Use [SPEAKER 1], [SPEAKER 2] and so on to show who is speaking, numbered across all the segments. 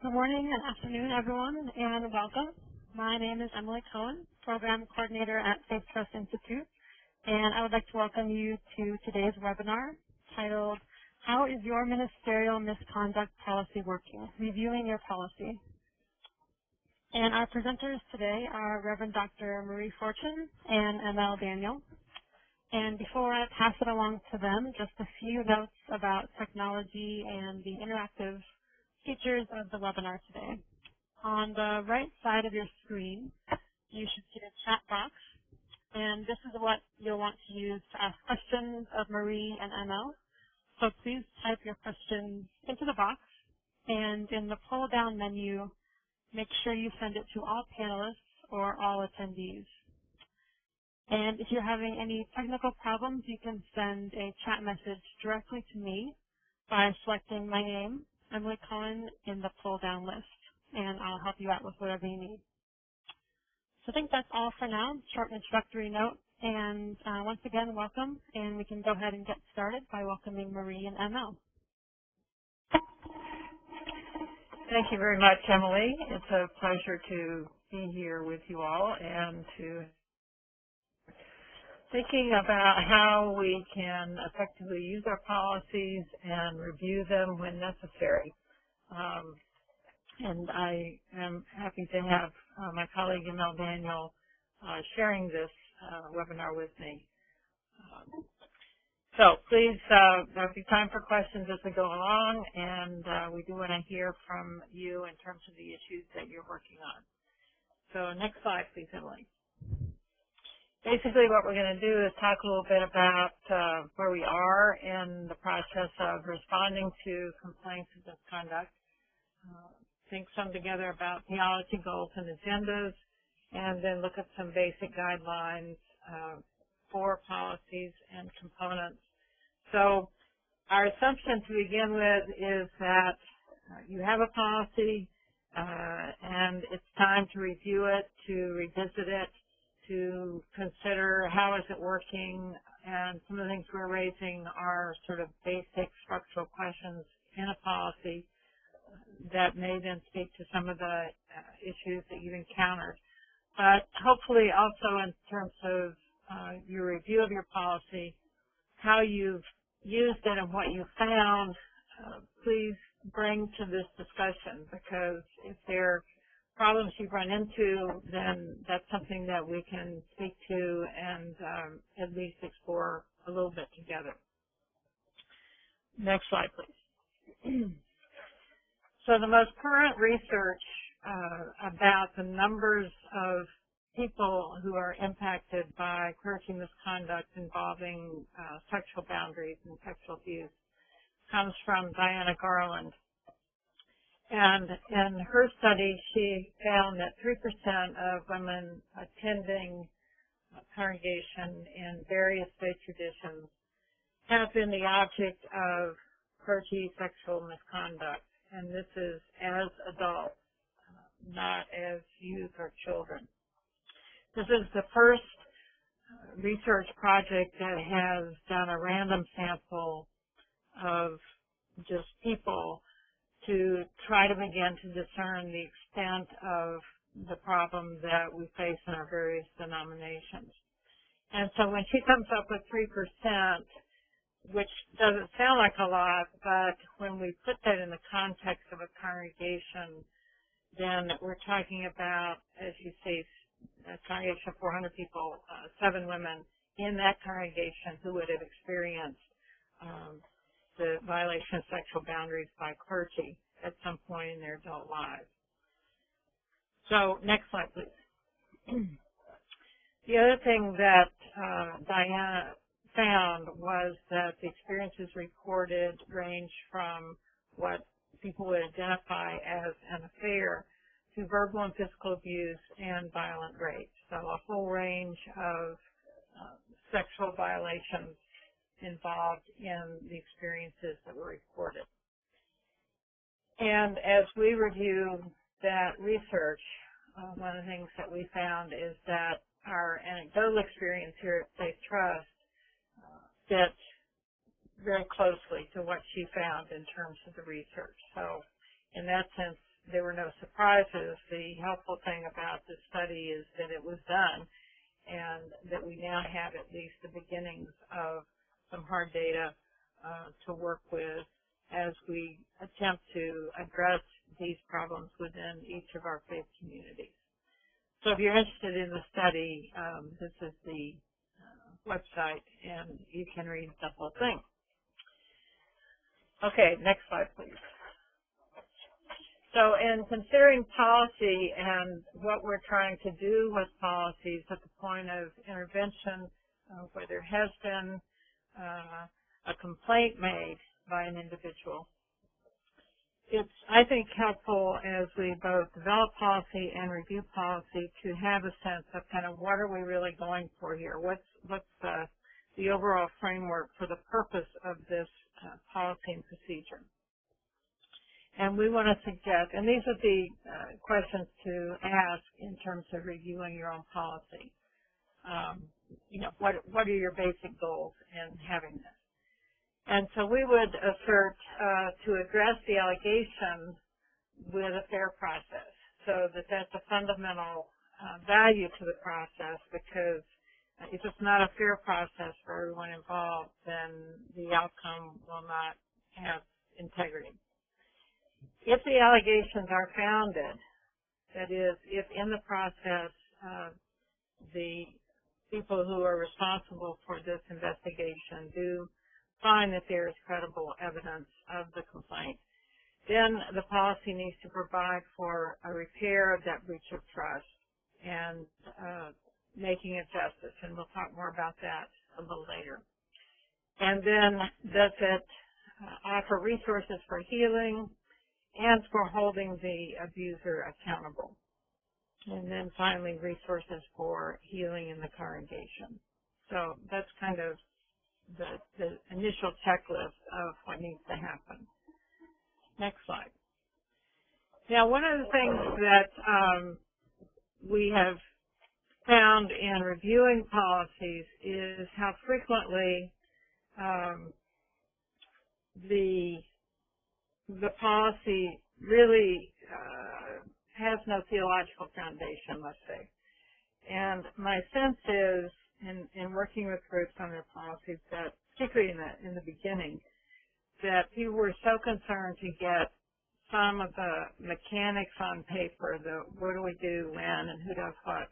[SPEAKER 1] Good morning and afternoon, everyone, and welcome. My name is Emily Cohen, Program Coordinator at Faith Trust Institute, and I would like to welcome you to today's webinar titled, How is Your Ministerial Misconduct Policy Working? Reviewing Your Policy. And our presenters today are Reverend Dr. Marie Fortune and ML Daniel. And before I pass it along to them, just a few notes about technology and the interactive features of the webinar today. On the right side of your screen, you should see a chat box, and this is what you'll want to use to ask questions of Marie and ML. So please type your questions into the box, and in the pull-down menu, make sure you send it to all panelists or all attendees. And if you're having any technical problems, you can send a chat message directly to me by selecting my name, Emily Cohen, in the pull-down list, and I'll help you out with whatever you need. So I think that's all for now, short introductory note, and once again, welcome, and we can go ahead and get started by welcoming Marie and ML.
[SPEAKER 2] Thank you very much, Emily. It's a pleasure to be here with you all and to thinking about how we can effectively use our policies and review them when necessary. And I am happy to have my colleague ML Daniel sharing this webinar with me. So please, there'll be time for questions as we go along, and we do want to hear from you in terms of the issues that you're working on. So next slide, please, Emily. Basically, what we're going to do is talk a little bit about where we are in the process of responding to complaints of misconduct, think some together about theology goals and agendas, and then look at some basic guidelines for policies and components. So our assumption to begin with is that you have a policy and it's time to review it, to revisit it, to consider how is it working, and some of the things we're raising are sort of basic structural questions in a policy that may then speak to some of the issues that you've encountered. But hopefully also in terms of your review of your policy, how you've used it and what you found, please bring to this discussion, because if there are problems you've run into, then that's something that we can speak to and at least explore a little bit together. Next slide, please. So the most current research about the numbers of people who are impacted by clergy misconduct involving sexual boundaries and sexual abuse comes from Diana Garland. And in her study, she found that 3% of women attending a congregation in various faith traditions have been the object of clergy sexual misconduct. And this is as adults, not as youth or children. This is the first research project that has done a random sample of just people to try to begin to discern the extent of the problem that we face in our various denominations. And so when she comes up with 3%, which doesn't sound like a lot, but when we put that in the context of a congregation, then we're talking about, as you see, a congregation of 400 people, 7 women in that congregation who would have experienced the violation of sexual boundaries by clergy at some point in their adult lives. So next slide, please. The other thing that Diana found was that the experiences reported range from what people would identify as an affair to verbal and physical abuse and violent rape. So a whole range of sexual violations involved in the experiences that were reported. And as we review that research, one of the things that we found is that our anecdotal experience here at Faith Trust fits very closely to what she found in terms of the research. So in that sense, there were no surprises. The helpful thing about this study is that it was done and that we now have at least the beginnings of some hard data to work with as we attempt to address these problems within each of our faith communities. So if you're interested in the study, this is the website, and you can read the whole thing. Okay, next slide, please. So in considering policy and what we're trying to do with policies at the point of intervention, where there has been a complaint made by an individual, it's, I think, helpful as we both develop policy and review policy to have a sense of kind of what are we really going for here? What's the overall framework for the purpose of this policy and procedure? And we want to suggest, and these are the questions to ask in terms of reviewing your own policy. What are your basic goals in having this? And so we would assert to address the allegation with a fair process, so that that's a fundamental value to the process, because if it's not a fair process for everyone involved, then the outcome will not have integrity. If the allegations are founded, that is, if in the process the people who are responsible for this investigation do find that there is credible evidence of the complaint, then the policy needs to provide for a repair of that breach of trust and making it justice, and we'll talk more about that a little later. And then does it offer resources for healing and for holding the abuser accountable? And then finally, resources for healing in the congregation. So that's kind of the initial checklist of what needs to happen. Next slide. Now, one of the things that we have found in reviewing policies is how frequently the policy really has no theological foundation, let's say. And my sense is, in working with groups on their policies, that particularly in the beginning, that people were so concerned to get some of the mechanics on paper, the what do we do when and who does what,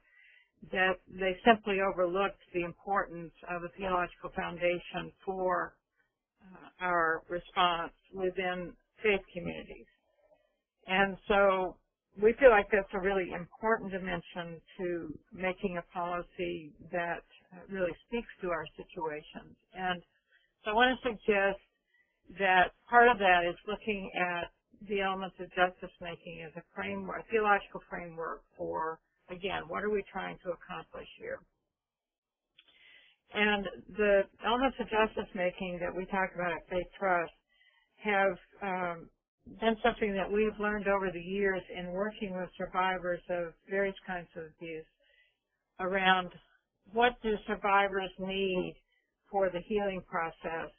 [SPEAKER 2] that they simply overlooked the importance of a theological foundation for our response within faith communities. And so we feel like that's a really important dimension to making a policy that really speaks to our situations. And so I want to suggest that part of that is looking at the elements of justice making as a framework, a theological framework for, again, what are we trying to accomplish here? And the elements of justice making that we talk about at Faith Trust have been something that we've learned over the years in working with survivors of various kinds of abuse around what do survivors need for the healing process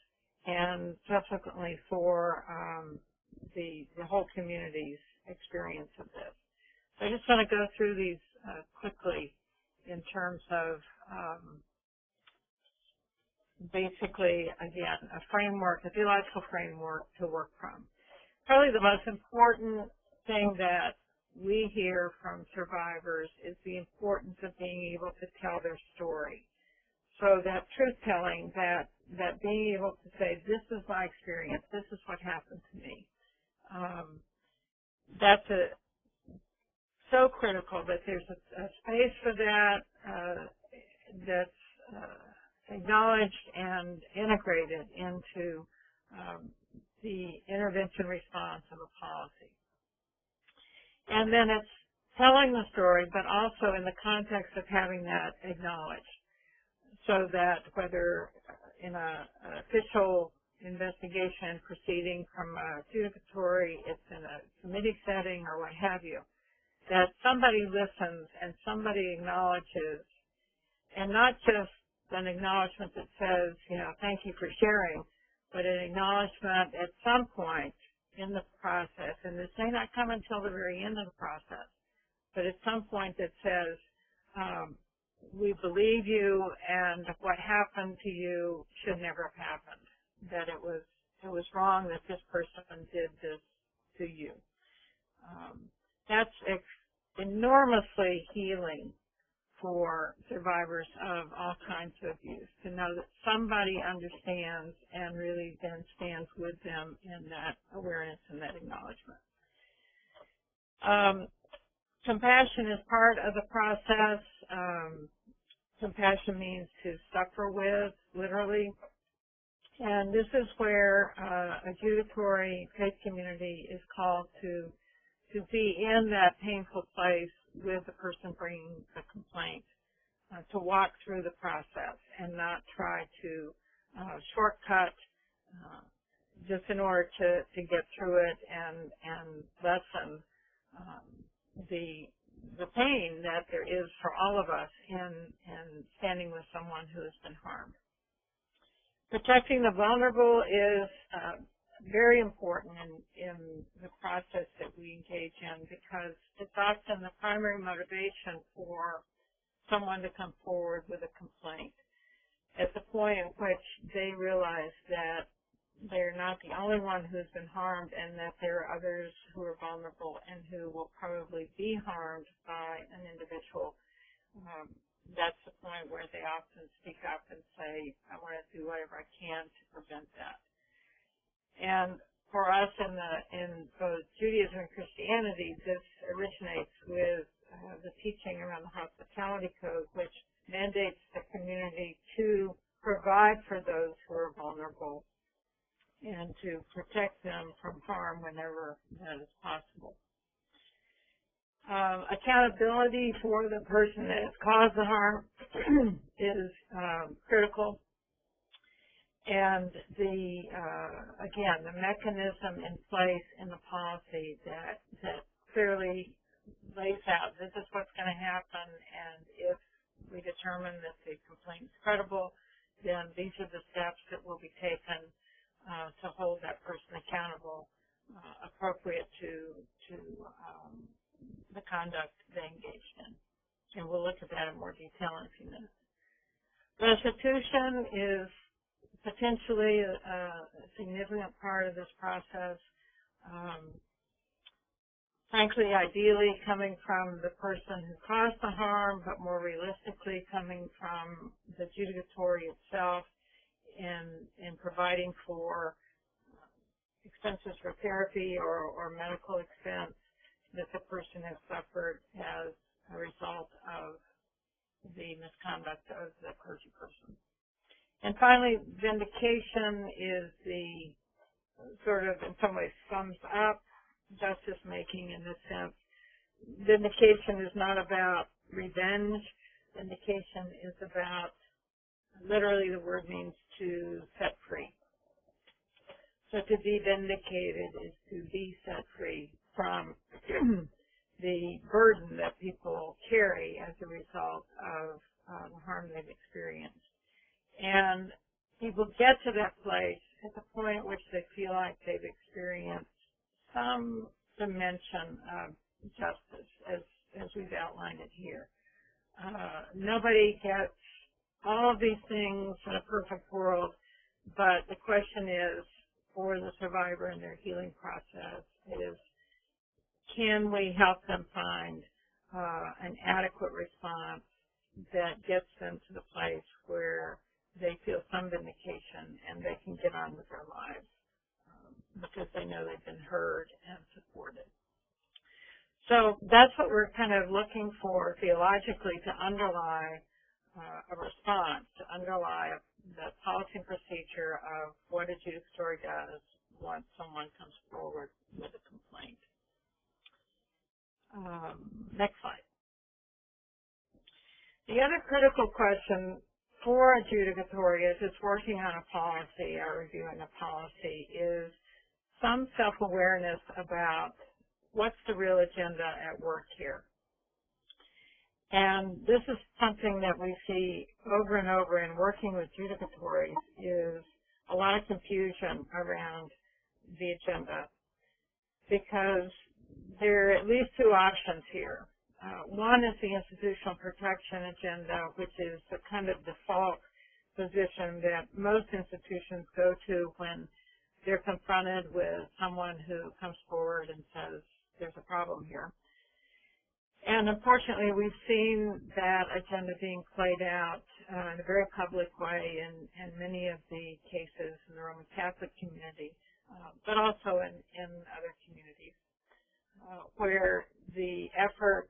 [SPEAKER 2] and subsequently for the whole community's experience of this. So I just want to go through these quickly in terms of basically, again, a framework, a theological framework to work from. Probably the most important thing that we hear from survivors is the importance of being able to tell their story. So that truth-telling, that being able to say, this is my experience, this is what happened to me. That's so critical that there's a space for that that's acknowledged and integrated into the intervention response of a policy. And then it's telling the story, but also in the context of having that acknowledged, so that whether in an official investigation proceeding from a adjudicatory, it's in a committee setting or what have you, that somebody listens and somebody acknowledges, and not just an acknowledgement that says, thank you for sharing, but an acknowledgement at some point in the process, and this may not come until the very end of the process, but at some point that says, we believe you, and what happened to you should never have happened, that it was wrong that this person did this to you. That's enormously healing for survivors of all kinds of abuse, to know that somebody understands and really then stands with them in that awareness and that acknowledgement. Compassion is part of the process. Compassion means to suffer with, literally. And this is where adjudicatory faith community is called to be in that painful place with the person bringing the complaint, to walk through the process and not try to shortcut just in order to get through it and lessen the pain that there is for all of us in standing with someone who has been harmed. Protecting the vulnerable is very important in the process that we engage in, because it's often the primary motivation for someone to come forward with a complaint at the point at which they realize that they're not the only one who's been harmed, and that there are others who are vulnerable and who will probably be harmed by an individual. That's the point where they often speak up and say, I want to do whatever I can to prevent that. And for us in both Judaism and Christianity, this originates with the teaching around the Hospitality Code, which mandates the community to provide for those who are vulnerable and to protect them from harm whenever that is possible. Accountability for the person that has caused the harm is critical. And again, the mechanism in place in the policy that clearly lays out, this is what's going to happen, and if we determine that the complaint is credible, then these are the steps that will be taken to hold that person accountable, appropriate to the conduct they engaged in. And we'll look at that in more detail in a few minutes. Restitution is potentially a significant part of this process. Frankly, ideally coming from the person who caused the harm, but more realistically coming from the judicatory itself in providing for expenses for therapy or medical expense that the person has suffered as a result of the misconduct of the clergy person. And finally, vindication is the sort of, in some ways, sums up justice making in this sense. Vindication is not about revenge. Vindication is about, literally the word means to set free. So to be vindicated is to be set free from the burden that people carry as a result of the harm they've experienced. And people get to that place at the point at which they feel like they've experienced some dimension of justice, as we've outlined it here. Nobody gets all of these things in a perfect world, but the question is, for the survivor in their healing process, is can we help them find an adequate response that gets them to the place where they feel some vindication and they can get on with their lives because they know they've been heard and supported. So that's what we're kind of looking for theologically to underlie a response, to underlie the policy and procedure of what a judicatory does once someone comes forward with a complaint. Next slide. The other critical question for adjudicatory as it's working on a policy or reviewing a policy is some self-awareness about what's the real agenda at work here. And this is something that we see over and over in working with judicatories, is a lot of confusion around the agenda. because there are at least two options here. One is the institutional protection agenda, which is the kind of default position that most institutions go to when they're confronted with someone who comes forward and says, there's a problem here. And unfortunately, we've seen that agenda being played out in a very public way in many of the cases in the Roman Catholic community, but also in other communities, where the effort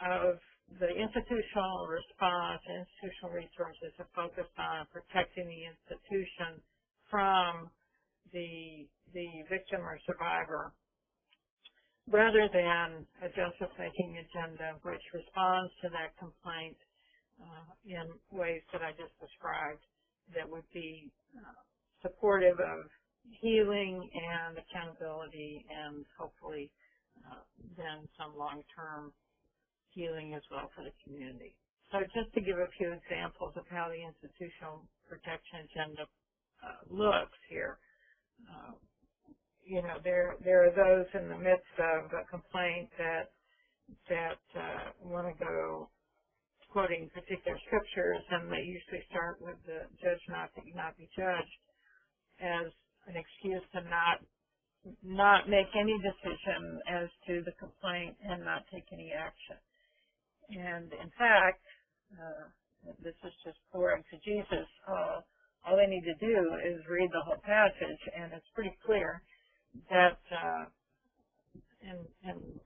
[SPEAKER 2] of the institutional response and institutional resources are focused on protecting the institution from the victim or survivor, rather than a justice-making agenda which responds to that complaint in ways that I just described that would be supportive of healing and accountability and hopefully then some long-term healing as well for the community. So just to give a few examples of how the institutional protection agenda looks here. There are those in the midst of a complaint that want to go quoting particular scriptures, and they usually start with the judge not that you not be judged as an excuse to not make any decision as to the complaint and not take any action. And in fact, this is just poor exegesis. All they need to do is read the whole passage, and it's pretty clear that in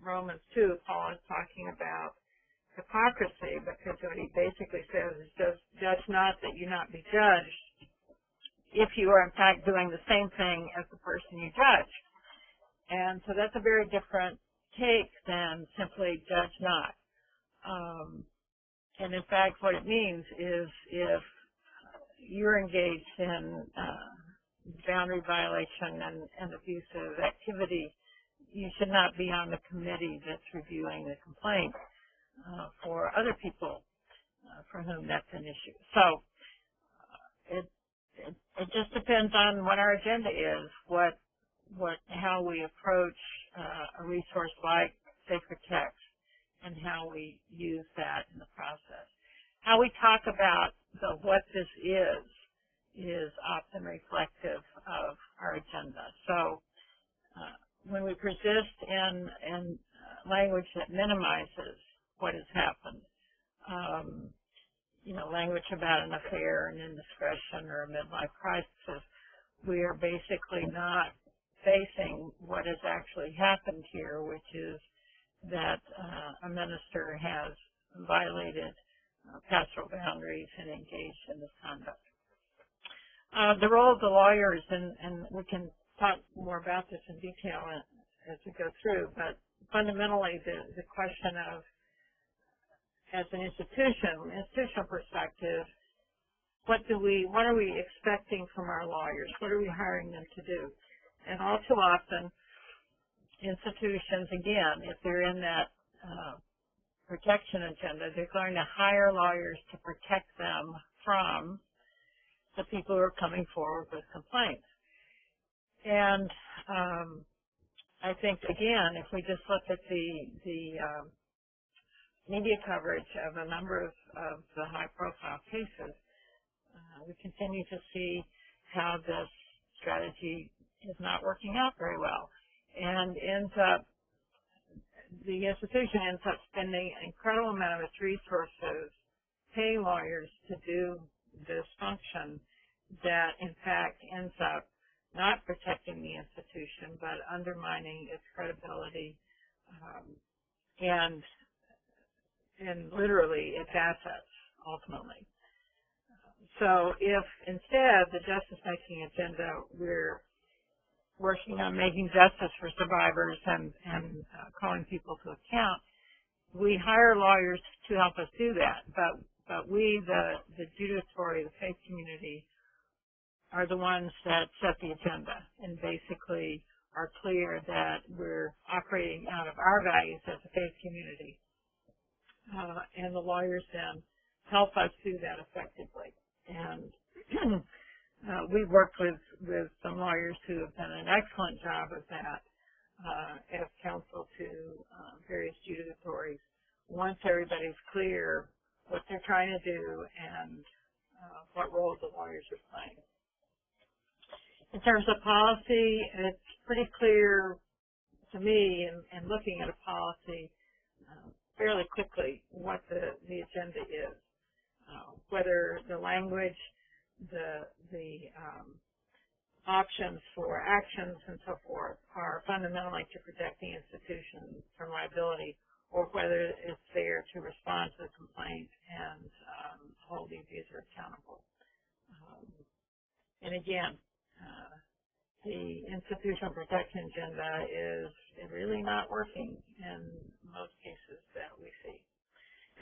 [SPEAKER 2] Romans 2, Paul is talking about hypocrisy, because what he basically says is just judge not that you not be judged, if you are in fact doing the same thing as the person you judge. And so that's a very different take than simply judge not. And in fact, what it means is if you're engaged in boundary violation and abusive activity, you should not be on the committee that's reviewing the complaint for other people for whom that's an issue. So it just depends on what our agenda is, how we approach a resource like sacred text, and how we use that in the process. How we talk about what this is often reflective of our agenda. So when we persist in language that minimizes what has happened, language about an affair, an indiscretion, or a midlife crisis, we are basically not facing what has actually happened here, which is that a minister has violated pastoral boundaries and engaged in misconduct. The role of the lawyers, and we can talk more about this in detail as we go through, but fundamentally the question of, as an institutional perspective, what are we expecting from our lawyers? What are we hiring them to do? And all too often, institutions, again, if they're in that protection agenda, they're going to hire lawyers to protect them from the people who are coming forward with complaints. And I think, again, if we just look at the media coverage of a number of the high-profile cases, we continue to see how this strategy is not working out very well, and the institution ends up spending an incredible amount of its resources paying lawyers to do this function that, in fact, ends up not protecting the institution, but undermining its credibility and literally its assets, ultimately. So if instead the justice-making agenda, we're working on making justice for survivors and calling people to account, we hire lawyers to help us do that. But we, the judiciary, the faith community, are the ones that set the agenda and basically are clear that we're operating out of our values as a faith community. And the lawyers then help us do that effectively. And we've worked with some lawyers who have done an excellent job of that as counsel to various judicatories once everybody's clear what they're trying to do and what roles the lawyers are playing. In terms of policy, it's pretty clear to me in looking at a policy fairly quickly what the agenda is, whether the language, the options for actions and so forth are fundamentally to protect the institution from liability, or whether it's there to respond to the complaint and hold the abuser accountable. And again, the institutional protection agenda is really not working in most cases that we see.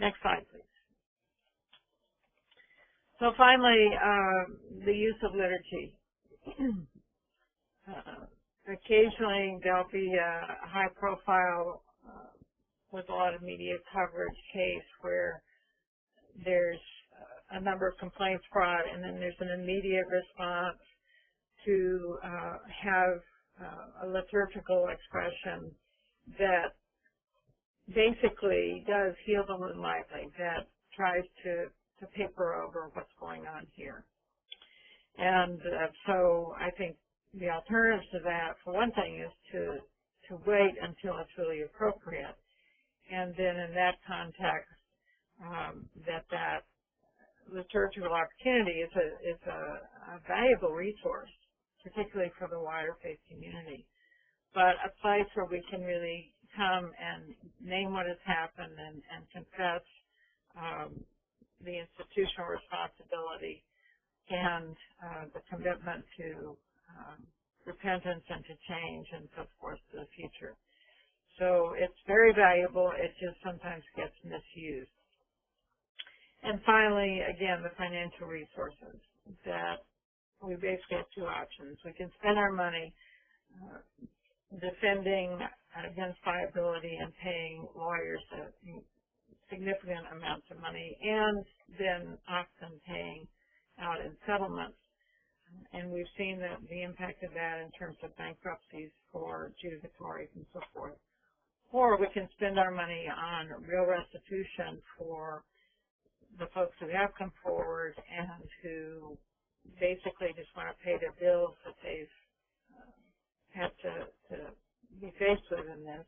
[SPEAKER 2] Next slide, please. So finally, the use of liturgy. Occasionally there'll be a high-profile with a lot of media coverage case where there's a number of complaints brought, and then there's an immediate response to have a liturgical expression that basically does heal the wound lightly, that tries to paper over what's going on here. And so I think the alternative to that, for one thing, is to wait until it's really appropriate. And then in that context, that liturgical opportunity is a valuable resource, particularly for the wider faith community. But a place where we can really come and name what has happened and confess the institutional responsibility and the commitment to repentance and to change and so forth to the future. So it's very valuable. It just sometimes gets misused. And finally, again, the financial resources, that we basically have two options. We can spend our money defending against liability and paying lawyers significant amounts of money, and then often paying out in settlements. And we've seen the impact of that in terms of bankruptcies for judicatories and so forth. Or we can spend our money on real restitution for the folks who have come forward and who basically just want to pay their bills that they've had to be faced with in this,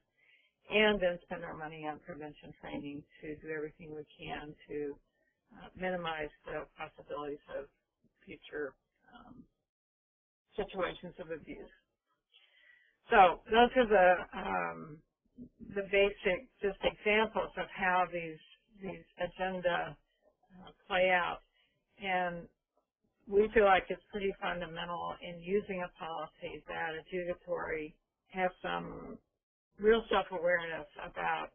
[SPEAKER 2] and then spend our money on prevention training to do everything we can to minimize the possibilities of future situations of abuse. So those are the basic just examples of how these agenda play out. And we feel like it's pretty fundamental in using a policy that adjudicatory have some real self-awareness about,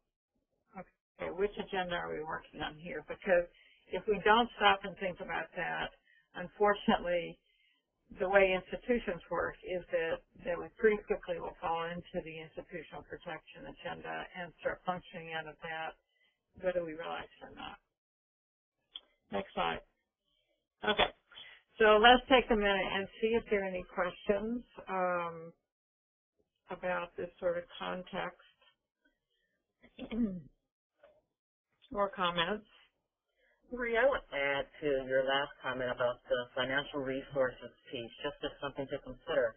[SPEAKER 2] okay, which agenda are we working on here? Because if we don't stop and think about that, unfortunately, the way institutions work is that we pretty quickly will fall into the institutional protection agenda and start functioning out of that, whether we realize it or not. Next slide. Okay, so let's take a minute and see if there are any questions about this sort of context or comments.
[SPEAKER 3] Marie, I would add to your last comment about the financial resources piece, just as something to consider.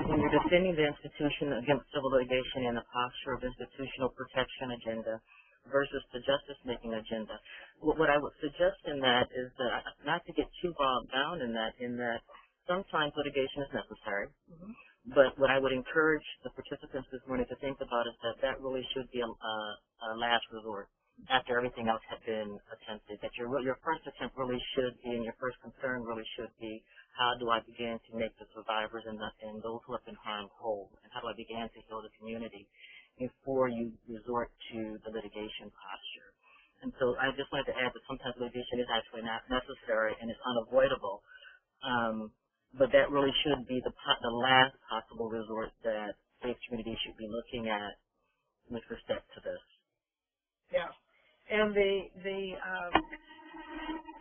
[SPEAKER 3] When you're defending the institution against civil litigation in a posture of institutional protection agenda versus the justice-making agenda, what I would suggest in that is that not to get too bogged down in that sometimes litigation is necessary. Mm-hmm. But what I would encourage the participants this morning to think about is that really should be a last resort after everything else had been attempted. That your first attempt really should be, and your first concern really should be, how do I begin to make the survivors and those who have been harmed whole? And how do I begin to heal the community before you resort to the litigation posture? And so I just wanted to add that sometimes litigation is actually not necessary and it's unavoidable. But that really should be the last possible resort that faith community should be looking at with respect to this.
[SPEAKER 2] Yeah, and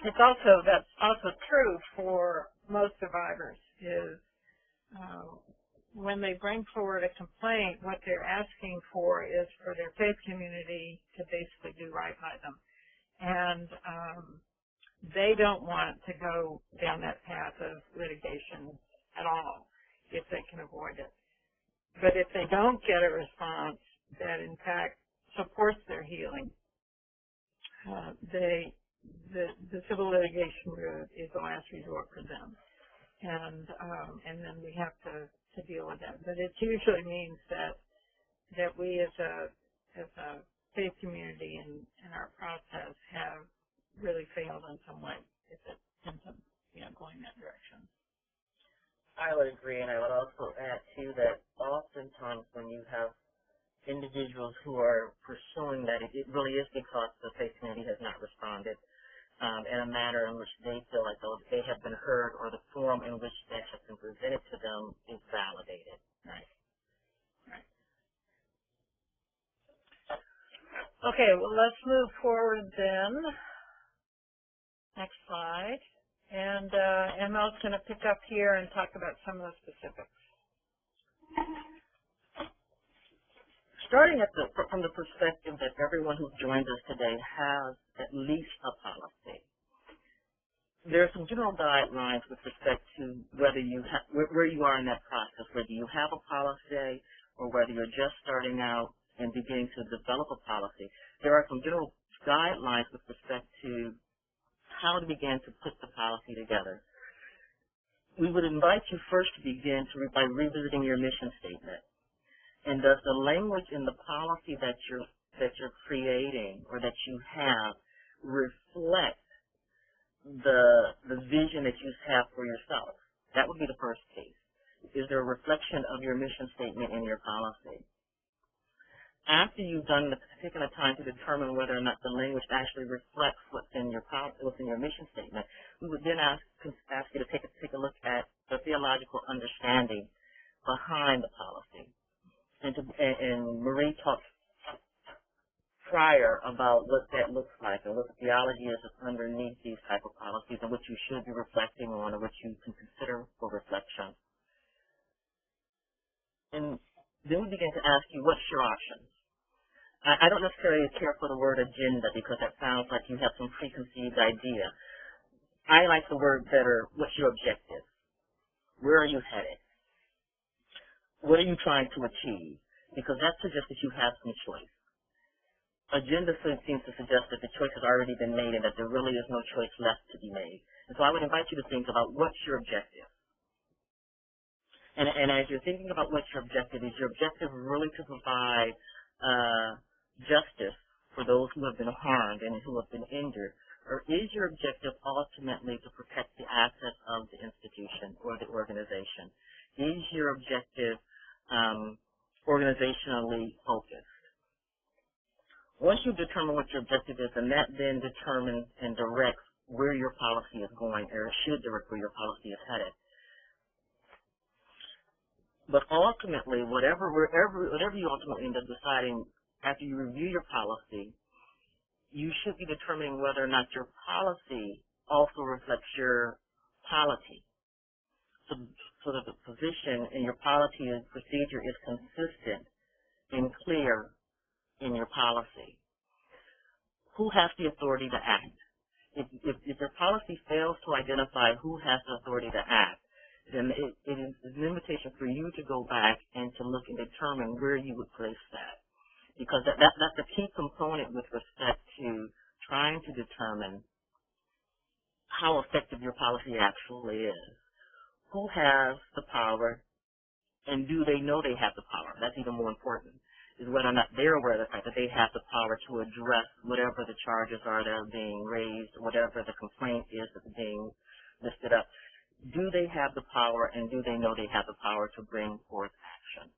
[SPEAKER 2] that's also true for most survivors. Is when they bring forward a complaint, what they're asking for is for their faith community to basically do right by them. And they don't want to go down that path of litigation at all if they can avoid it. But if they don't get a response that, in fact, supports their healing, the civil litigation route is the last resort for them. And then we have to deal with that. But it usually means that we as a faith community in our process have really failed in some way if it ends up going that direction.
[SPEAKER 3] I would agree, and I would also add too that oftentimes when you have individuals who are pursuing that, it really is because the faith community has not responded in a manner in which they feel like they have been heard, or the form in which that has been presented to them is validated.
[SPEAKER 2] Right. Right. Okay, well, let's move forward then. Next slide. And Emma's going to pick up here and talk about some of the specifics.
[SPEAKER 3] Starting from the perspective that everyone who joins us today has at least a policy. There are some general guidelines with respect to whether where you are in that process, whether you have a policy or whether you're just starting out and beginning to develop a policy. There are some general guidelines with respect to how to begin to put the policy together. We would invite you first to begin by revisiting your mission statement. And does the language in the policy that you're creating or that you have reflect the vision that you have for yourself? That would be the first case. Is there a reflection of your mission statement in your policy? After you've done the particular time to determine whether or not the language actually reflects what's in your mission statement, we would then ask you to take a look at the theological understanding behind the policy. And Marie talked prior about what that looks like and what the theology is underneath these type of policies and what you should be reflecting on or what you can consider for reflection. And then we begin to ask you, what's your options? I don't necessarily care for the word agenda because that sounds like you have some preconceived idea. I like the word better, what's your objective? Where are you headed? What are you trying to achieve? Because that suggests that you have some choice. Agenda seems to suggest that the choice has already been made and that there really is no choice left to be made. And so I would invite you to think about what's your objective. And as you're thinking about what's your objective, is your objective really to provide justice for those who have been harmed and who have been injured? Or is your objective ultimately to protect the assets of the institution or the organization? Is your objective organizationally focused? Once you determine what your objective is, and that then determines and directs where your policy is going, or should direct where your policy is headed. But ultimately, whatever you ultimately end up deciding after you review your policy, you should be determining whether or not your policy also reflects your polity. So that the position in your policy and procedure is consistent and clear in your policy. Who has the authority to act? If your policy fails to identify who has the authority to act, then it is an invitation for you to go back and to look and determine where you would place that. Because that's a key component with respect to trying to determine how effective your policy actually is. Who has the power, and do they know they have the power? That's even more important, is whether or not they're aware of the fact that they have the power to address whatever the charges are that are being raised, whatever the complaint is that's being listed up. Do they have the power, and do they know they have the power to bring forth action?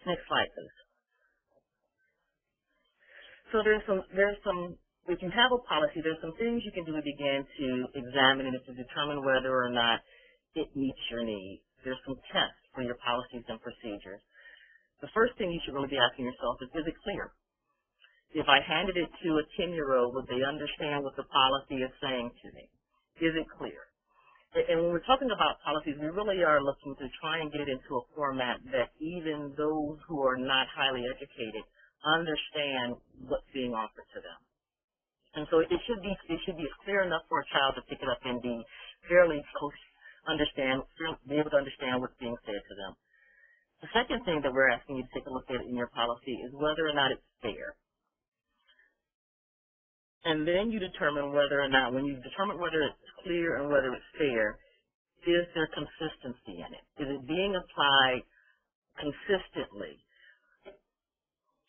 [SPEAKER 3] Next slide, please. So there's some, if you have a policy, there's some things you can do to begin to examine and to determine whether or not it meets your needs. There's some tests for your policies and procedures. The first thing you should really be asking yourself is it clear? If I handed it to a 10-year-old, would they understand what the policy is saying to me? Is it clear? And when we're talking about policies, we really are looking to try and get it into a format that even those who are not highly educated understand what's being offered to them. And so it should be clear enough for a child to pick it up and be fairly be able to understand what's being said to them. The second thing that we're asking you to take a look at in your policy is whether or not it's fair. And then you determine whether or not, when you determine whether it's clear and whether it's fair, is there consistency in it? Is it being applied consistently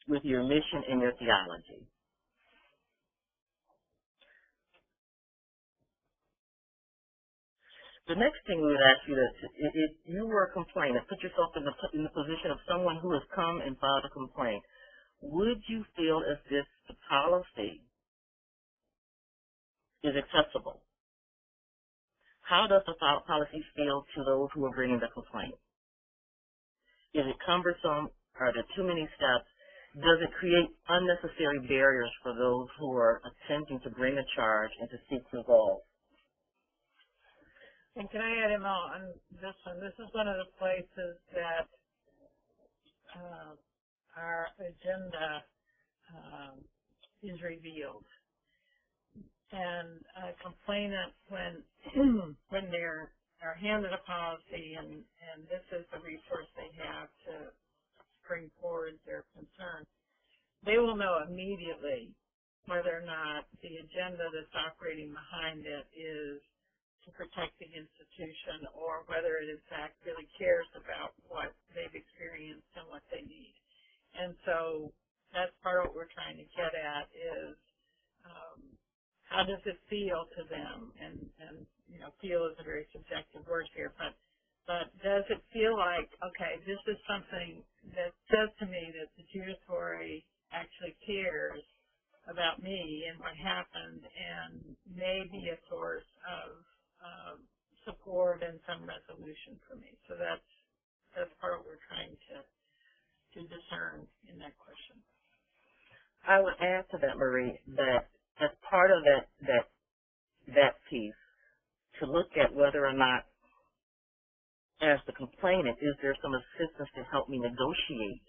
[SPEAKER 3] with your mission and your theology? The next thing we would ask you is, if you were a complainant, put yourself in the position of someone who has come and filed a complaint, would you feel as if the policy is acceptable? How does the policy feel to those who are bringing the complaint? Is it cumbersome? Are there too many steps? Does it create unnecessary barriers for those who are attempting to bring a charge and to seek resolve?
[SPEAKER 2] And can I add him on this one? This is one of the places that our agenda is revealed. And a complainant, when they're handed a policy and this is the resource they have to bring forward their concern, they will know immediately whether or not the agenda that's operating behind it is to protect the institution or whether it in fact really cares about what they've experienced and what they need. And so that's part of what we're trying to get at is how does it feel to them? And you know, feel is a very subjective word here, but does it feel like, okay, this is something that says to me that the judiciary actually cares about me and what happened and may be a source of support and some resolution for me. So that's part of what we're trying to discern in that question.
[SPEAKER 3] I would add to that, Marie, that as part of that piece, to look at whether or not, as the complainant, is there some assistance to help me negotiate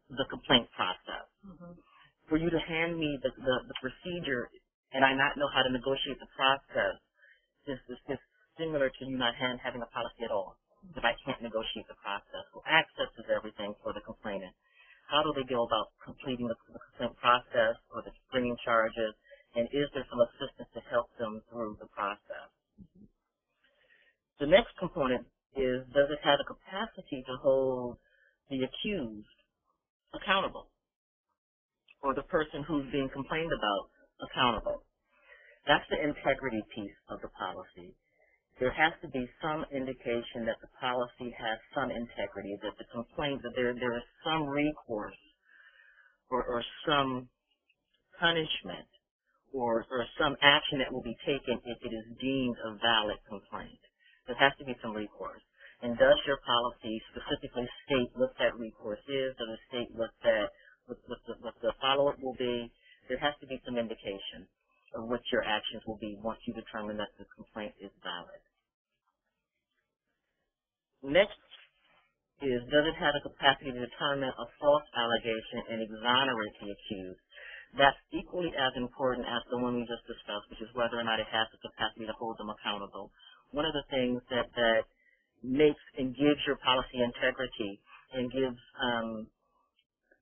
[SPEAKER 3] the complaint process?
[SPEAKER 2] Mm-hmm.
[SPEAKER 3] For you to hand me the procedure and I not know how to negotiate the process is similar to you not having a policy at all, if I can't negotiate the process. So access is everything for the complainant. How do they go about completing the complaint process or the bringing charges, and is there some assistance to help them through the process? Mm-hmm. The next component is, does it have the capacity to hold the accused accountable or the person who's being complained about accountable? That's the integrity piece of the policy. There has to be some indication that the policy has some integrity, that the complaint, that there is some recourse or some punishment or some action that will be taken if it is deemed a valid complaint. There has to be some recourse. And does your policy specifically state what that recourse is? Does it state what the follow-up will be? There has to be some indication of what your actions will be once you determine that the complaint is valid. Next is, does it have the capacity to determine a false allegation and exonerate the accused? That's equally as important as the one we just discussed, which is whether or not it has the capacity to hold them accountable. One of the things that makes and gives your policy integrity and gives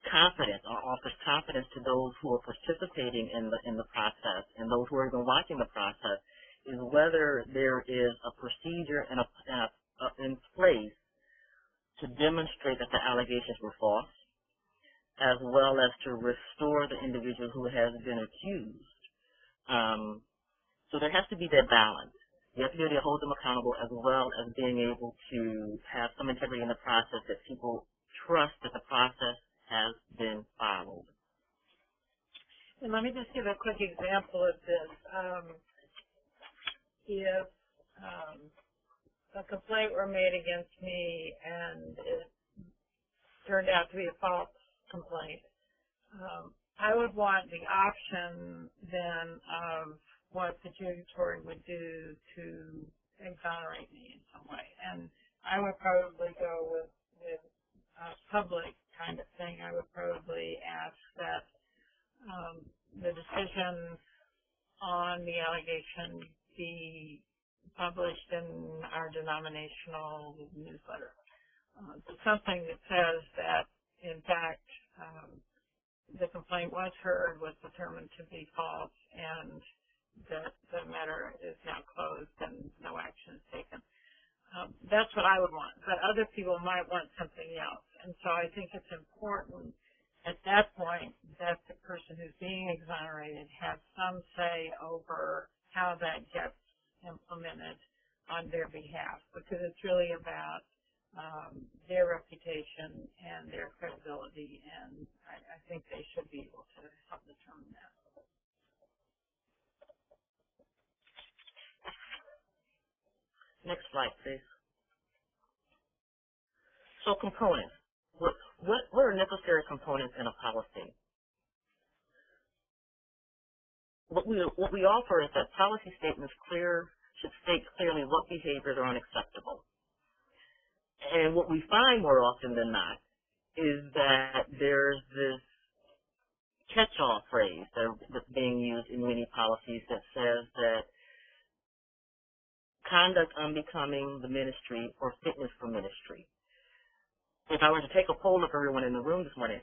[SPEAKER 3] confidence or offers confidence to those who are participating in the process and those who are even watching the process is whether there is a procedure in place to demonstrate that the allegations were false, as well as to restore the individual who has been accused. So there has to be that balance. You have to be able to hold them accountable as well as being able to have some integrity in the process, that people trust that the process has been followed.
[SPEAKER 2] And let me just give a quick example of this. If a complaint were made against me and it turned out to be a false complaint, I would want the option then of what the judicatory would do to exonerate me in some way. And I would probably go with a public kind of thing. I would probably ask that the decision on the allegation be published in our denominational newsletter. Something that says that, in fact, the complaint was heard, was determined to be false, and that the matter is now closed and no action is taken. That's what I would want, but other people might want something else. And so I think it's important at that point that the person who's being exonerated has some say over how that gets implemented on their behalf, because it's really about their reputation and their credibility, and I think they should be able to help determine that.
[SPEAKER 3] Next slide, please. So components. What are necessary components in a policy? What we offer is that policy statements should state clearly what behaviors are unacceptable. And what we find more often than not is that there's this catch-all phrase that's being used in many policies that says that conduct unbecoming the ministry or fitness for ministry. If I were to take a poll of everyone in the room this morning,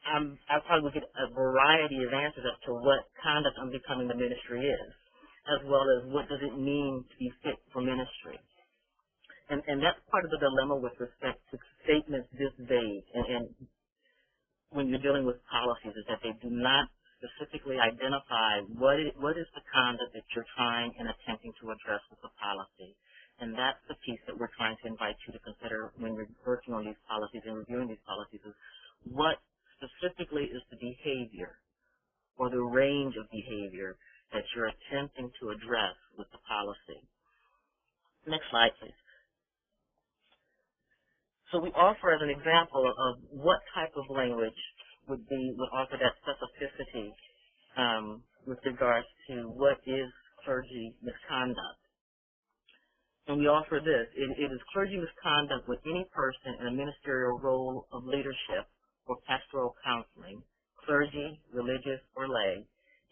[SPEAKER 3] I probably would get a variety of answers as to what conduct unbecoming the ministry is, as well as what does it mean to be fit for ministry. And that's part of the dilemma with respect to statements this vague. And when you're dealing with policies, is that they do not specifically identify what is the conduct that you're trying and attempting to address with the policy. And that's the piece that we're trying to invite you to consider when you're working on these policies and reviewing these policies, is what specifically is the behavior or the range of behavior that you're attempting to address with the policy. Next slide, please. So we offer as an example of what type of language would offer that specificity with regards to what is clergy misconduct. And we offer this. It is clergy misconduct when any person in a ministerial role of leadership or pastoral counseling, clergy, religious, or lay,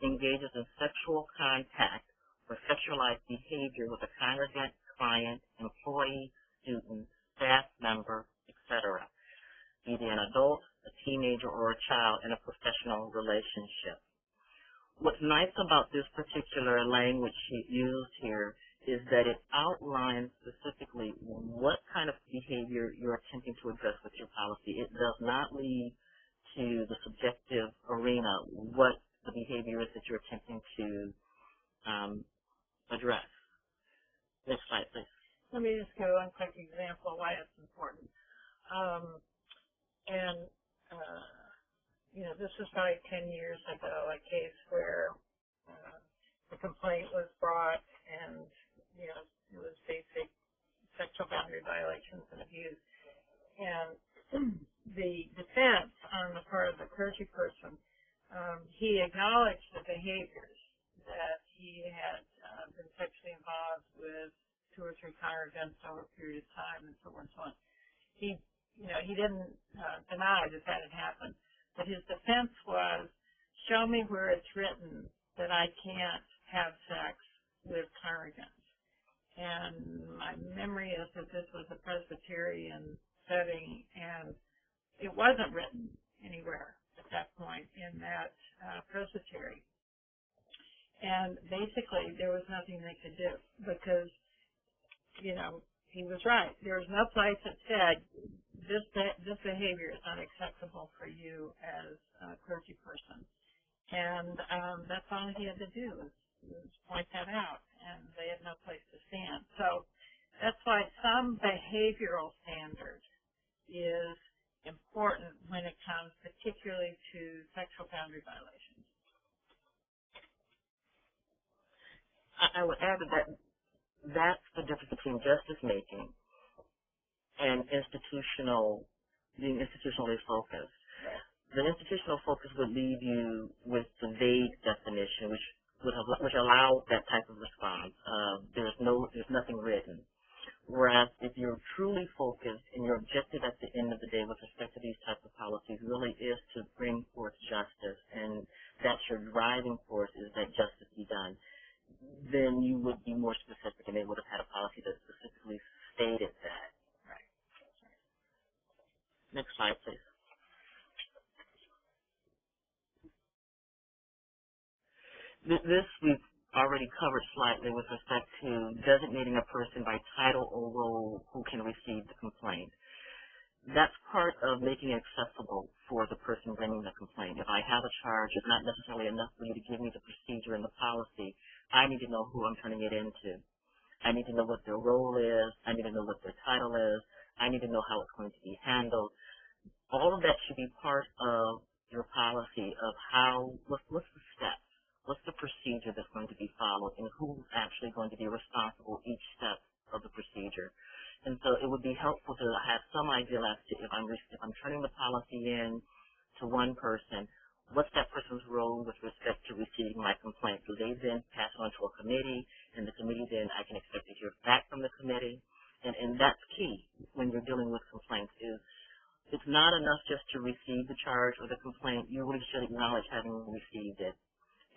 [SPEAKER 3] engages in sexual contact or sexualized behavior with a congregant, client, employee, student, staff member, etc., be they an adult, a teenager, or a child in a professional relationship. What's nice about this particular language used here is that it outlines specifically what kind of behavior you're attempting to address with your policy. It does not lead to the subjective arena what the behavior is that you're attempting to address. Next slide, please.
[SPEAKER 2] Let me just give one quick example why it's important. This was probably 10 years ago, a case where the complaint was brought and, it was basic sexual boundary violations and abuse. And the defense on the part of the clergy person, he acknowledged the behaviors, that he had been sexually involved with 2 or 3 congregants over a period of time and so on and so on. He didn't deny that that had happened, but his defense was, show me where it's written that I can't have sex with congregants. And my memory is that this was a Presbyterian setting, and it wasn't written anywhere at that point in that presbytery. And basically, there was nothing they could do because, he was right. There was no place that said this behavior is unacceptable for you as a clergy person. And that's all he had to do was point that out, and they had no place to stand. So that's why some behavioral standard is important when it comes particularly to sexual boundary violations.
[SPEAKER 3] I would add that that's the difference between justice making and being institutionally focused. The institutional focus would leave you with the vague definition, which which allow that type of response. There's nothing written. Whereas if you're truly focused and your objective at the end of the day with respect to these types of policies really is to bring forth justice, and that's your driving force is that justice be done, then you would be more specific, and they would have had a policy that specifically stated that. Right. Next slide, please. This we've already covered slightly with respect to designating a person by title or role who can receive the complaint. That's part of making it accessible for the person bringing the complaint. If I have a charge, it's not necessarily enough for you to give me the procedure and the policy. I need to know who I'm turning it into. I need to know what their role is. I need to know what their title is. I need to know how it's going to be handled. All of that should be part of your policy of what's the steps. What's the procedure that's going to be followed, and who's actually going to be responsible each step of the procedure. And so it would be helpful to have some idea as to if I'm turning the policy in to one person, what's that person's role with respect to receiving my complaint? Do they then pass it on to a committee, and the committee then I can expect to hear back from the committee? And that's key when you're dealing with complaints is it's not enough just to receive the charge or the complaint. You really should acknowledge having received it,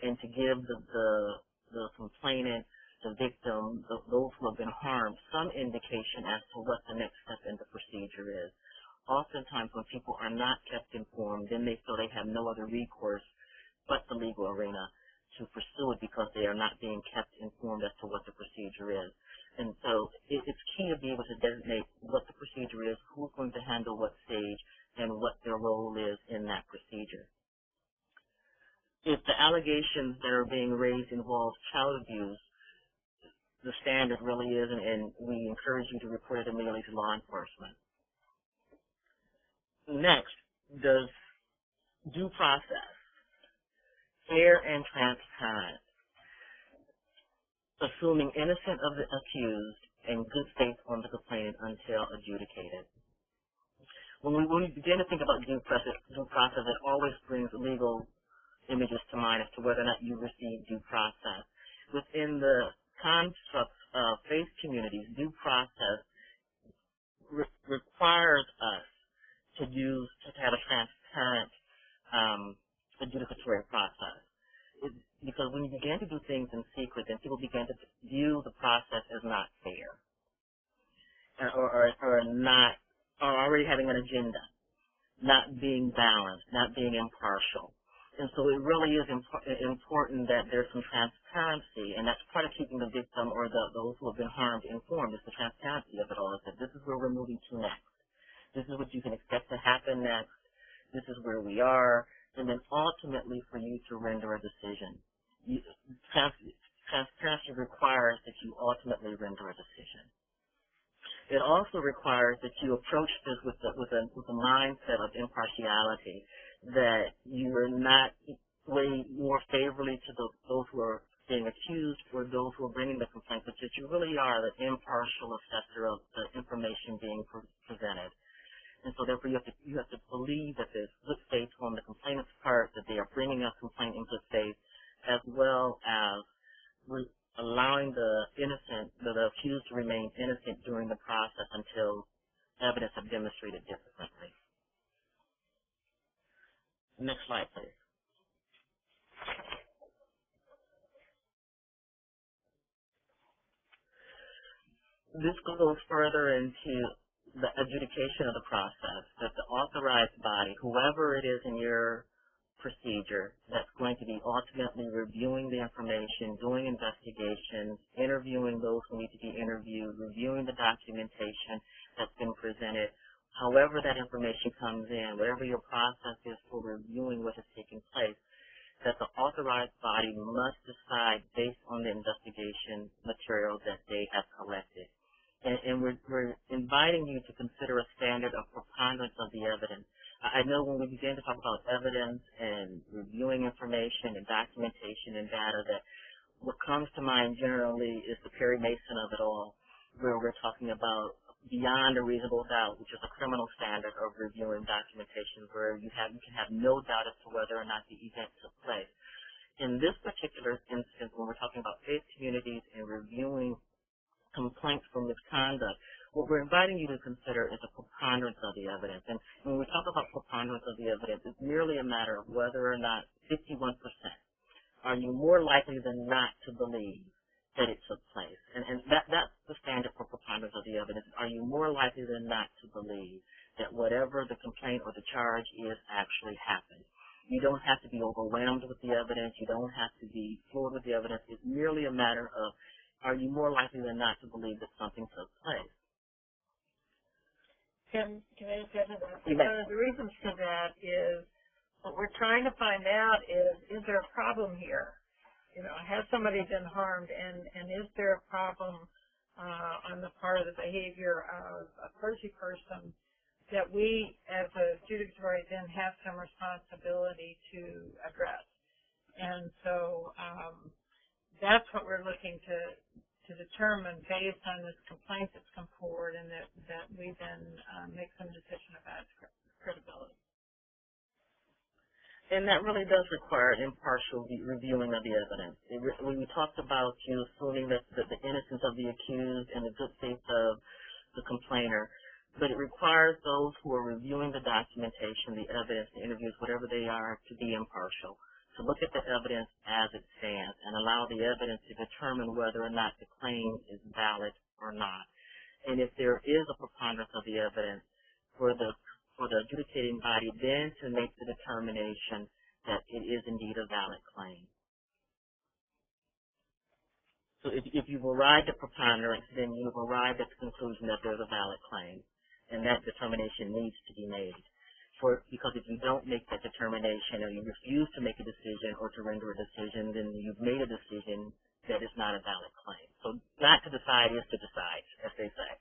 [SPEAKER 3] and to give the complainant, the victim, those who have been harmed, some indication as to what the next step in the procedure is. Oftentimes when people are not kept informed, then they feel they have no other recourse but the legal arena to pursue it because they are not being kept informed as to what the procedure is. And so it's key to be able to designate what the procedure is, who's going to handle what stage, and what their role is in that procedure. If the allegations that are being raised involve child abuse, the standard really is, and we encourage you to report it immediately to law enforcement. Next, does due process, fair and transparent, assuming innocent of the accused and good faith on the complainant until adjudicated. When we begin to think about due process, it always brings legal images to mind as to whether or not you receive due process. Within the constructs of faith communities, due process requires us to have a transparent adjudicatory process. Because when you begin to do things in secret, then people begin to view the process as not fair, or already having an agenda, not being balanced, not being impartial. And so it really is important that there's some transparency, and that's part of keeping the victim or those who have been harmed informed, is the transparency of it all, is that this is where we're moving to next. This is what you can expect to happen next. This is where we are. And then ultimately for you to render a decision. Transparency requires that you ultimately render a decision. It also requires that you approach this with a mindset of impartiality, that you are not weighing more favorably to those who are being accused or those who are bringing the complaint, but that you really are the impartial assessor of the information being presented. And so therefore you have to believe that there's good faith on the complainant's part, that they are bringing a complaint in good faith, as well as allowing the accused to remain innocent during the process until evidence have demonstrated differently. Next slide, please. This goes further into the adjudication of the process, that the authorized body, whoever it is in your procedure, that's going to be ultimately reviewing the information, doing investigations, interviewing those who need to be interviewed, reviewing the documentation that's been presented, however that information comes in, whatever your process is for reviewing what has taken place, that the authorized body must decide based on the investigation material that they have collected. And we're inviting you to consider a standard of preponderance of the evidence. I know when we begin to talk about evidence and reviewing information and documentation and data, that what comes to mind generally is the Perry Mason of it all, where we're talking about beyond a reasonable doubt, which is a criminal standard of reviewing documentation, where you can have no doubt as to whether or not the event took place. in this particular instance, when we're talking about faith communities and reviewing complaints for misconduct, what we're inviting you to consider is a preponderance of the evidence. And when we talk about preponderance of the evidence, it's merely a matter of whether or not 51%, are you more likely than not to believe that it took place? And that's the standard for preponderance of the evidence. Are you more likely than not to believe that whatever the complaint or the charge is actually happened? You don't have to be overwhelmed with the evidence. You don't have to be floored with the evidence. It's merely a matter of, are you more likely than not to believe that something took place?
[SPEAKER 2] Can I just add to that?
[SPEAKER 3] One
[SPEAKER 2] of the reasons for that is what we're trying to find out is there a problem here? You know, has somebody been harmed, and is there a problem on the part of the behavior of a clergy person that we, as a judicatory, then have some responsibility to address? And so that's what we're looking to determine based on this complaint that's come forward, and that we then make some decision about its credibility.
[SPEAKER 3] And that really does require impartial reviewing of the evidence. When we talked about you assuming that the innocence of the accused and the good faith of the complainer, but it requires those who are reviewing the documentation, the evidence, the interviews, whatever they are, to be impartial, to look at the evidence as it stands and allow the evidence to determine whether or not the claim is valid or not. And if there is a preponderance of the evidence, for the adjudicating body then to make the determination that it is indeed a valid claim. So if you've arrived at preponderance, then you've arrived at the conclusion that there's a valid claim, and that determination needs to be made. Because if you don't make that determination, or you refuse to make a decision or to render a decision, then you've made a decision that is not a valid claim. So not to decide is to decide, as they say.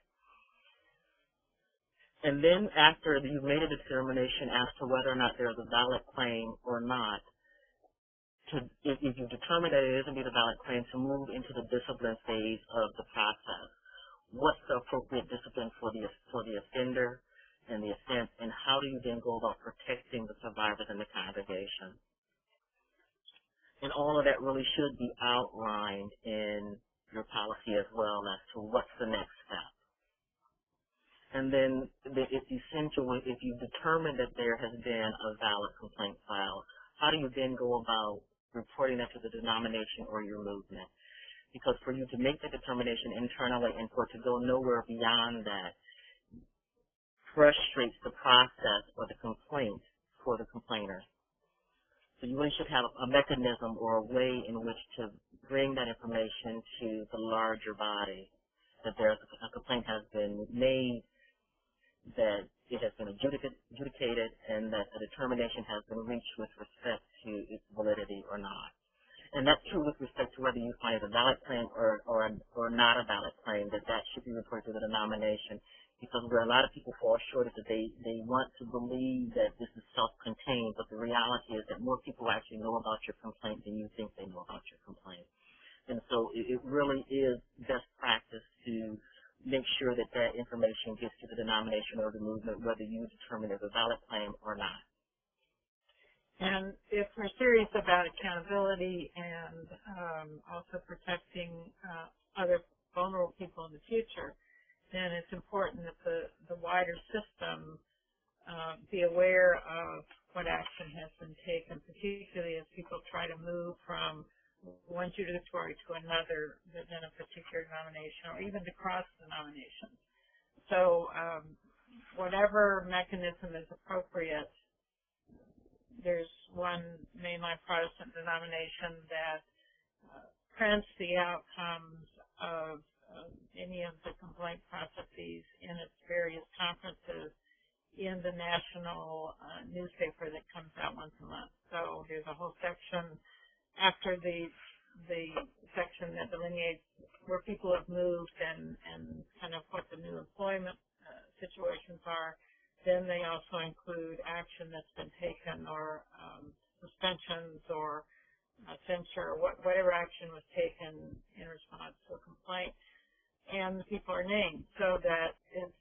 [SPEAKER 3] And then after you've made a determination as to whether or not there's a valid claim or not, if you determine that it is indeed a valid claim, to move into the discipline phase of the process. What's the appropriate discipline for the offender and the offense, and how do you then go about protecting the survivors in the congregation? And all of that really should be outlined in your policy as well as to what's the next step. And then it's essential, if you determine that there has been a valid complaint filed, how do you then go about reporting that to the denomination or your movement? Because for you to make the determination internally and for it to go nowhere beyond that frustrates the process or the complaint for the complainer. So you really should have a mechanism or a way in which to bring that information to the larger body, that there's a complaint has been made, that it has been adjudicated, and that a determination has been reached with respect to its validity or not. And that's true with respect to whether you find it a valid claim or not a valid claim, that should be reported to the denomination. Because where a lot of people fall short is that they want to believe that this is self-contained, but the reality is that more people actually know about your complaint than you think they know about your complaint. And so it really is best practice to make sure that that information gets to the denomination or the movement, whether you determine there's a valid claim or not.
[SPEAKER 2] And if we're serious about accountability and also protecting other vulnerable people in the future, then it's important that the wider system be aware of what action has been taken, particularly as people try to move from one judicatory to another within a particular denomination, or even to cross denominations. So whatever mechanism is appropriate, there's one mainline Protestant denomination that prints the outcomes of any of the complaint processes in its various conferences in the national newspaper that comes out once a month. So there's a whole section after the section that delineates where people have moved and kind of what the new employment situations are. Then they also include action that's been taken, or suspensions, or censure, whatever action was taken in response to a complaint. And the people are named so that it's,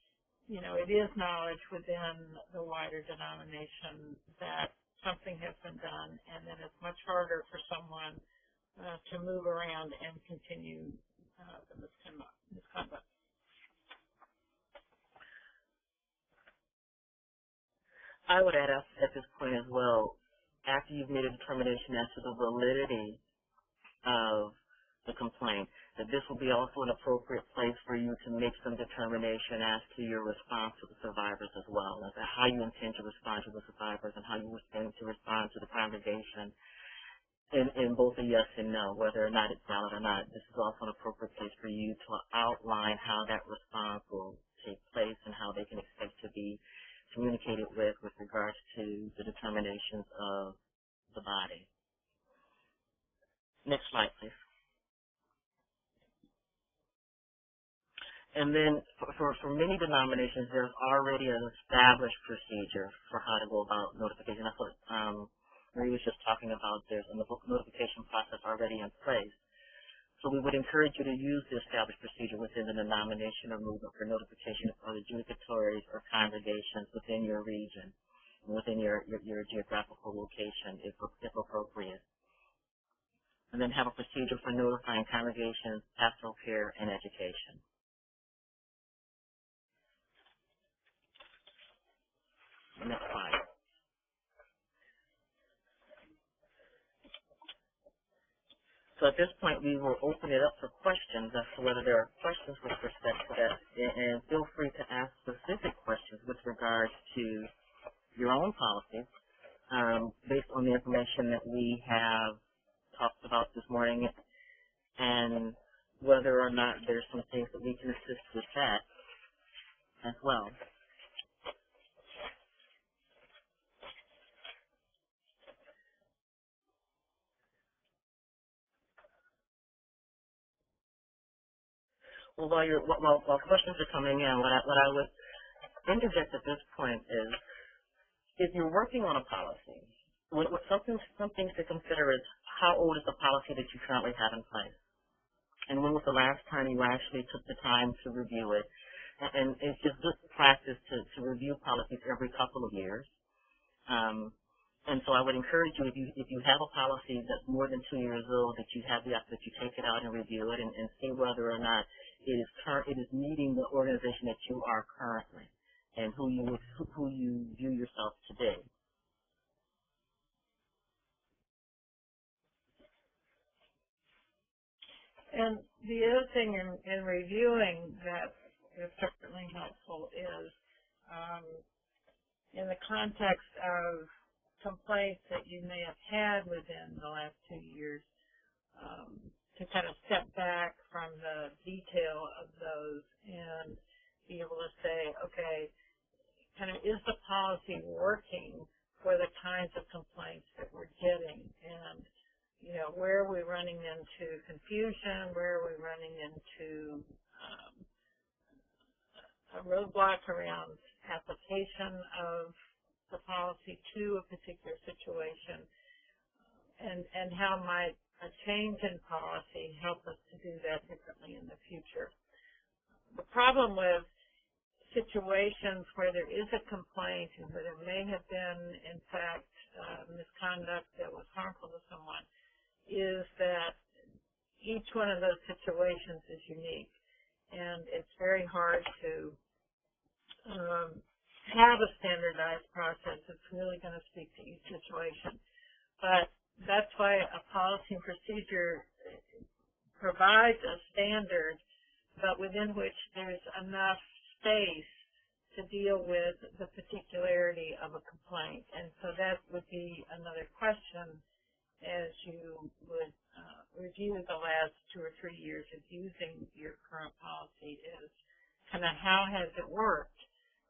[SPEAKER 2] it is knowledge within the wider denomination that something has been done, and then it's much harder for someone to move around and continue the misconduct.
[SPEAKER 3] I would add at this point as well, after you've made a determination as to the validity of the complaint, that this will be also an appropriate place for you to make some determination as to your response to the survivors as well, as to how you intend to respond to the survivors and how you intend to respond to the congregation in both a yes and no, whether or not it's valid or not. This is also an appropriate place for you to outline how that response will take place and how they can expect to be communicated with regards to the determinations of the body. Next slide, please. And then for many denominations, there's already an established procedure for how to go about notification. That's what Marie was just talking about. There's a notification process already in place. So we would encourage you to use the established procedure within the denomination or movement for notification of adjudicatories or congregations within your region, within your geographical location, if appropriate. And then have a procedure for notifying congregations, pastoral care, and education. Next slide. So at this point, we will open it up for questions as to whether there are questions with respect to that, and feel free to ask specific questions with regards to your own policies based on the information that we have talked about this morning, and whether or not there's some things that we can assist with that as well. Well, while questions are coming in, what I would interject at this point is, if you're working on a policy, something to consider is how old is the policy that you currently have in place, and when was the last time you actually took the time to review it? And it's just good practice to review policies every couple of years. And so I would encourage you, if you have a policy that's more than 2 years old, that you take it out and review it and see whether or not it is meeting the organization that you are currently and who you view yourself to be.
[SPEAKER 2] And the other thing in reviewing that is certainly helpful is in the context of complaints that you may have had within the last 2 years, to kind of step back from the detail of those and be able to say, okay, kind of is the policy working for the kinds of complaints that we're getting? And, you know, where are we running into confusion? Where are we running into a roadblock around application of the policy to a particular situation? And how might a change in policy help us to do that differently in the future? The problem with situations where there is a complaint and where there may have been, in fact, misconduct that was harmful to someone is that each one of those situations is unique, and it's very hard to have a standardized process that's really going to speak to each situation. But that's why a policy and procedure provides a standard, but within which there's enough space to deal with the particularity of a complaint. And so that would be another question as you would review the last 2 or 3 years of using your current policy is kind of how has it worked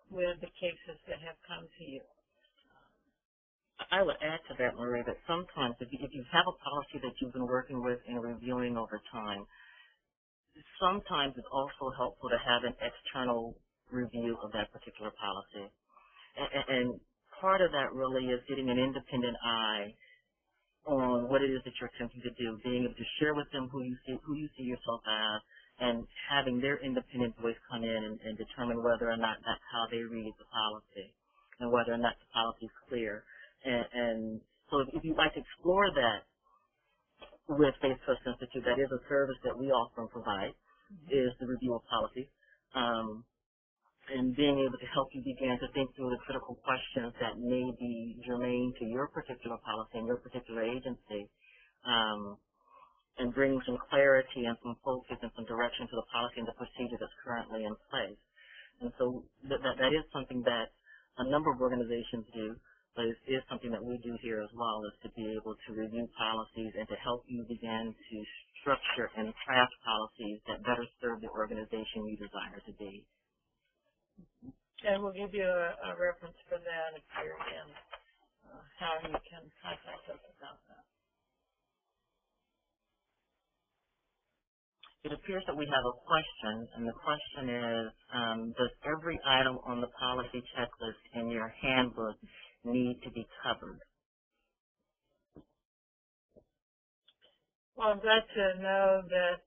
[SPEAKER 2] with the cases that have come to you.
[SPEAKER 3] I would add to that, Marie, that sometimes if you have a policy that you've been working with and reviewing over time, sometimes it's also helpful to have an external review of that particular policy. And part of that really is getting an independent eye on what it is that you're attempting to do, being able to share with them who you see yourself as, and having their independent voice come in and determine whether or not that's how they read the policy and whether or not the policy is clear. And so if you'd like to explore that with Faith Trust Institute, that is a service that we offer and provide, is the review of policy. And being able to help you begin to think through the critical questions that may be germane to your particular policy and your particular agency, and bring some clarity and some focus and some direction to the policy and the procedure that's currently in place. And so that is something that a number of organizations do, but it is something that we do here as well, is to be able to review policies and to help you begin to structure and craft policies that better serve the organization you desire to be.
[SPEAKER 2] And we'll give you a reference for that if you're in, how you can contact us about that.
[SPEAKER 3] It appears that we have a question, and the question is, does every item on the policy checklist in your handbook need to be covered?
[SPEAKER 2] Well, I'm glad to know that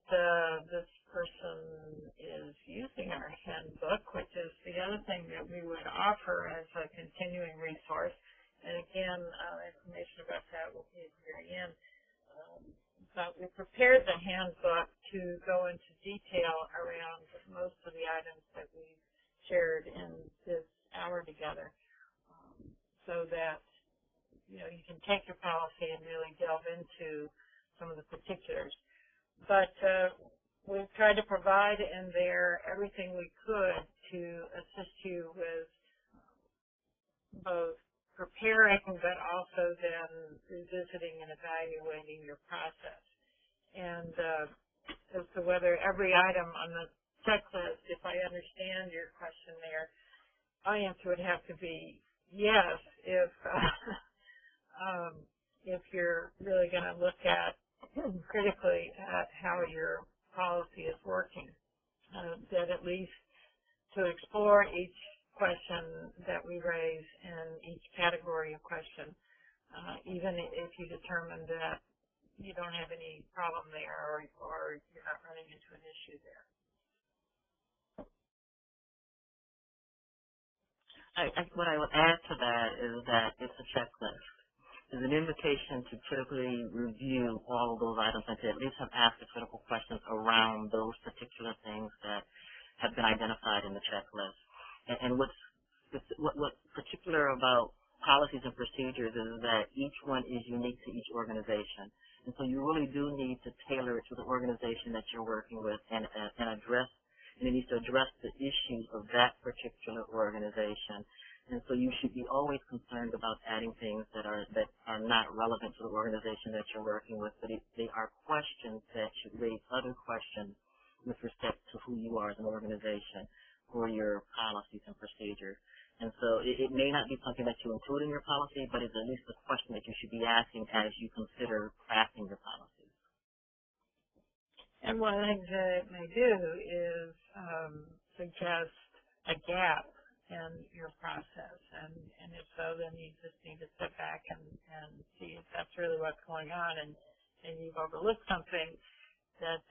[SPEAKER 2] this person is using our handbook, which is the other thing that we would offer as a continuing resource. And again, information about that will be at the very end. But we prepared the handbook to go into detail around most of the items that we've shared in this hour together, so that you can take your policy and really delve into some of the particulars. But we've tried to provide in there everything we could to assist you with both preparing but also then revisiting and evaluating your process. And as to whether every item on the checklist, if I understand your question there, my answer would have to be yes, if you're really going to look at critically at how your policy is working, that at least to explore each question that we raise in each category of question, even if you determine that you don't have any problem there or you're not running into an issue there.
[SPEAKER 3] What I would add to that is that it's a checklist. It's an invitation to critically review all of those items and to at least have asked the critical questions around those particular things that have been identified in the checklist. And what's particular about policies and procedures is that each one is unique to each organization. And so you really do need to tailor it to the organization that you're working with and it needs to address the issues of that particular organization. And so you should be always concerned about adding things that are not relevant to the organization that you're working with, but they are questions that should raise other questions with respect to who you are as an organization for your policies and procedures. And so it may not be something that you include in your policy, but it's at least a question that you should be asking as you consider crafting your policies.
[SPEAKER 2] And one of the things that it may do is suggest a gap in your process. And if so, then you just need to step back and see if that's really what's going on and you've overlooked something that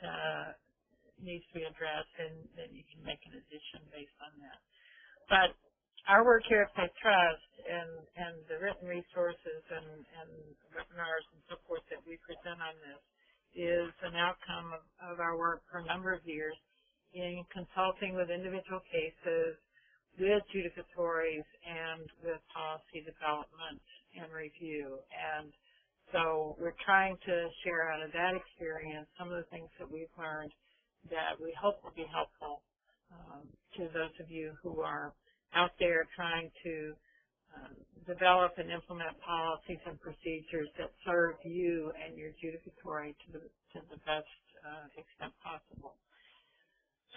[SPEAKER 2] needs to be addressed, and then you can make an addition based on that. But our work here at Faith Trust and the written resources and webinars and so forth that we present on this is an outcome of our work for a number of years in consulting with individual cases, with judicatories, and with policy development and review. And so we're trying to share out of that experience some of the things that we've learned that we hope will be helpful to those of you who are out there trying to develop and implement policies and procedures that serve you and your judicatory to the best extent possible.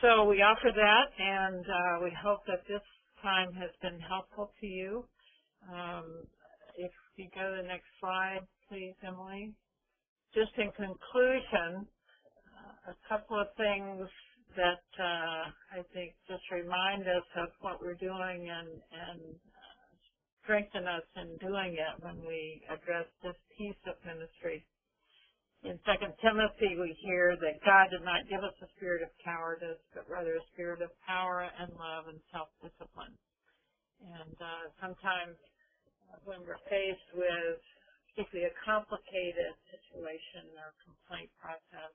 [SPEAKER 2] So we offer that, and we hope that this time has been helpful to you. If you go to the next slide, please, Emily. Just in conclusion, a couple of things that I think just remind us of what we're doing and strengthen us in doing it when we address this piece of ministry. In 2 Timothy, we hear that God did not give us a spirit of cowardice, but rather a spirit of power and love and self-discipline. And sometimes when we're faced with particularly a complicated situation or complaint process,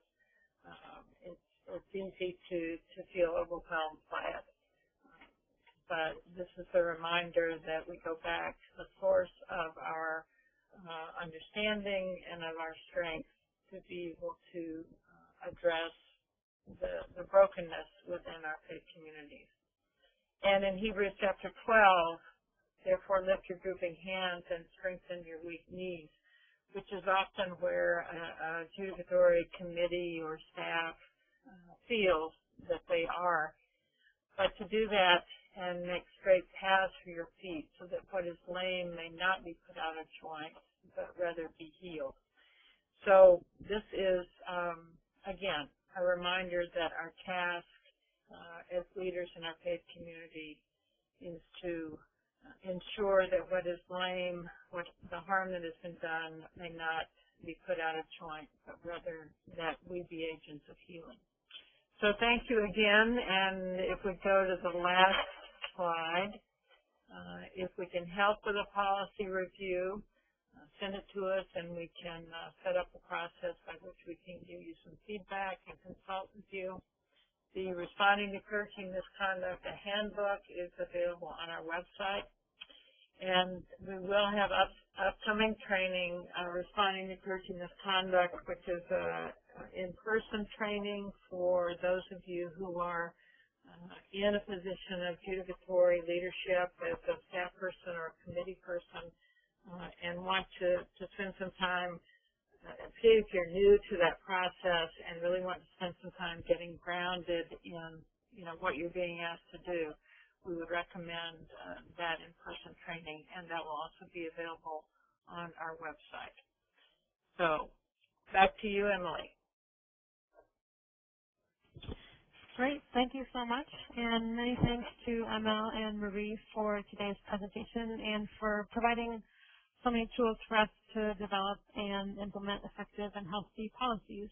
[SPEAKER 2] it's easy to feel overwhelmed by it. But this is a reminder that we go back to the source of our understanding and of our strength to be able to address the brokenness within our faith communities. And in Hebrews chapter 12, therefore lift your drooping hands and strengthen your weak knees, which is often where a adjudicatory committee or staff feels that they are. But to do that and make straight paths for your feet so that what is lame may not be put out of joint, but rather be healed. So this is, again, a reminder that our task as leaders in our faith community is to ensure that what is lame, what the harm that has been done may not be put out of joint, but rather that we be agents of healing. So thank you again, and if we go to the last slide, if we can help with a policy review, send it to us and we can set up a process by which we can give you some feedback and consult with you. The Responding to Clergy Misconduct, a handbook, is available on our website. And we will have upcoming training, Responding to Clergy Misconduct, which is in-person training for those of you who are in a position of judicatory leadership as a staff person or a committee person and want to spend some time, if you're new to that process and really want to spend some time getting grounded in, what you're being asked to do, we would recommend that in-person training, and that will also be available on our website. So, back to you, Emily.
[SPEAKER 1] Great. Thank you so much. And many thanks to ML and Marie for today's presentation and for providing so many tools for us to develop and implement effective and healthy policies.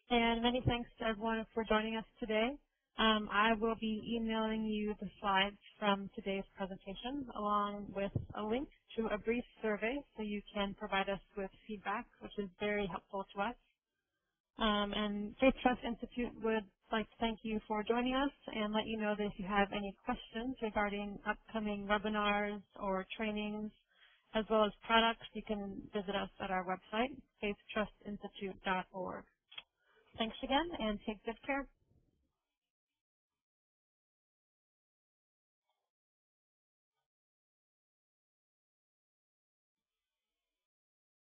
[SPEAKER 1] And many thanks to everyone for joining us today. I will be emailing you the slides from today's presentation along with a link to a brief survey so you can provide us with feedback, which is very helpful to us. And Faith Trust Institute would like to thank you for joining us and let you know that if you have any questions regarding upcoming webinars or trainings, as well as products, you can visit us at our website, faithtrustinstitute.org. Thanks again, and take good care.